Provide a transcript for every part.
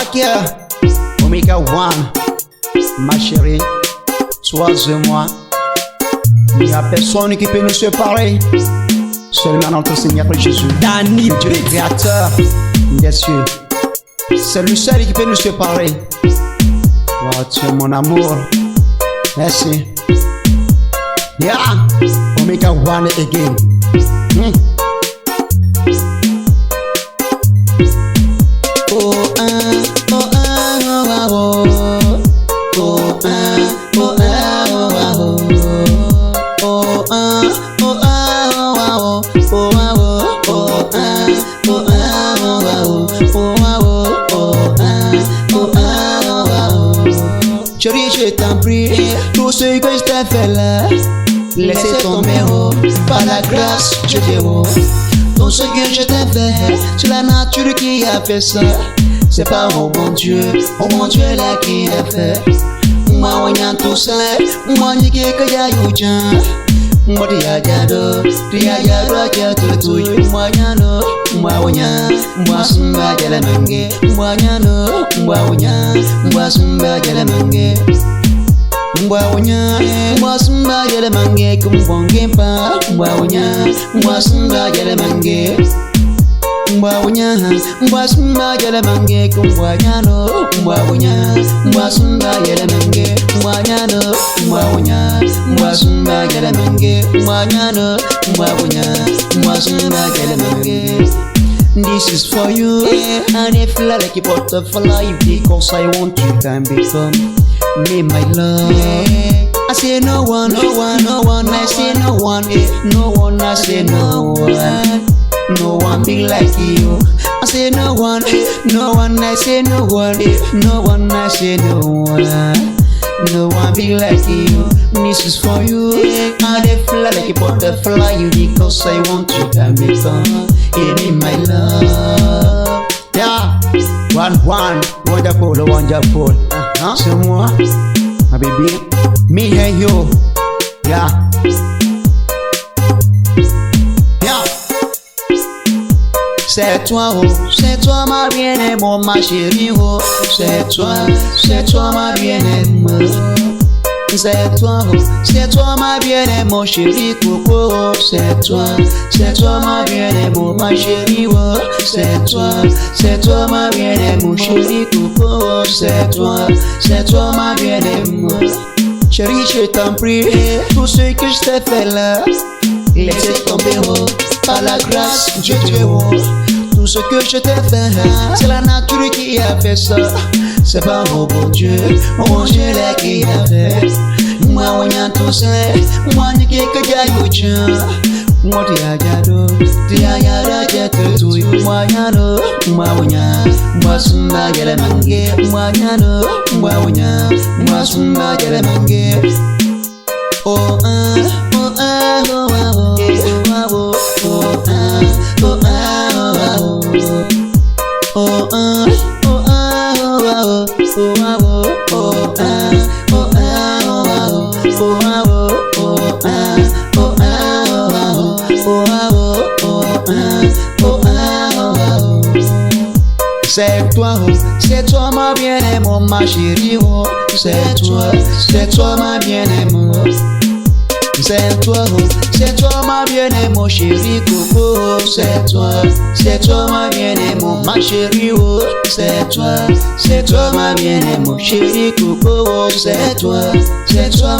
Ok, Omega One, ma chérie, toi et moi, il n'y a personne qui peut nous séparer, seulement notre Seigneur Jésus, Danny le Dieu le créateur des cieux. C'est lui seul qui peut nous séparer. Oh, tu es mon amour, merci. Yeah, Omega One again. Chérie, je t'en prie, tout ce que je t'ai fait là, laissez tomber, oh, par la grâce, je te oh. Tout ce que je t'ai fait, c'est la nature qui a fait ça. C'est pas oh mon Dieu là qui a fait. Moi, on y a tout ça, moi, n'y a que y'a eu. Moi, dia jado, moi, nyano, moi, sumba jala mange, moi, nyano, moi, sumba jala mange. Moi, sumba jala mange, kumbonge pa, moi, sumba jala mange. Moi, sumba jala mange, kumbonyano, moi, sumba jala mange, mwanyano, moi, sumba jala mange, mwanyano, moi, sumba jala mange. This is for you, and I feel like a butterfly because I want you to become me, my love. I say no one, I say no one, I say no one. No one be like you. I say no one, I say no one, I say no one. No one be like you. This is for you. I fly like a butterfly because I want you to become me, my love. Yeah, wonderful. C'est moi, ma baby, me and you. Yeah. C'est toi ma bien-aimée, ma chérie, oh. C'est toi ma bien-aimée. C'est toi ma bien-aimée, mon chéri coco. C'est toi ma bien-aimée, ma chérie, oh. C'est toi ma bien-aimée, mon chéri coco. C'est toi ma bien-aimée. Chérie, je t'en prie, tout ce que je t'ai fait là, laissez tomber, oh, par la grâce, Dieu oh. Tout ce que je t'ai fait, c'est la nature qui a fait ça. C'est pas mon bon Dieu là qui a fait. Moi, on y a tout ça, moi, n'y a que y'a eu. Moi, t'y tout, moi, sumba y'a mange, moi, sumba y'a mange. Oh, c'est toi ma bien-aimée, ma chérie, oh. C'est toi ma bien-aimée. C'est toi ma bien-aimée, mon chéri coco. C'est toi ma bien-aimée, ma chérie, oh. C'est toi ma bien-aimée, mon chéri coco. C'est toi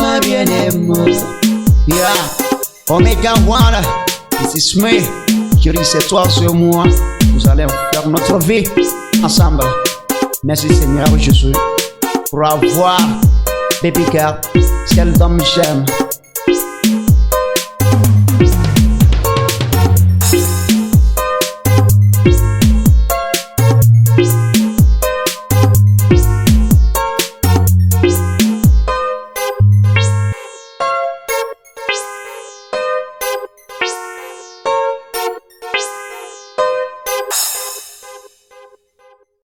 ma bien-aimée. Yeah, Omega One, this is me. Chérie, c'est toi sur moi. Nous allons faire notre vie ensemble. Merci Seigneur Jésus pour avoir baby girl, celle dont j'aime.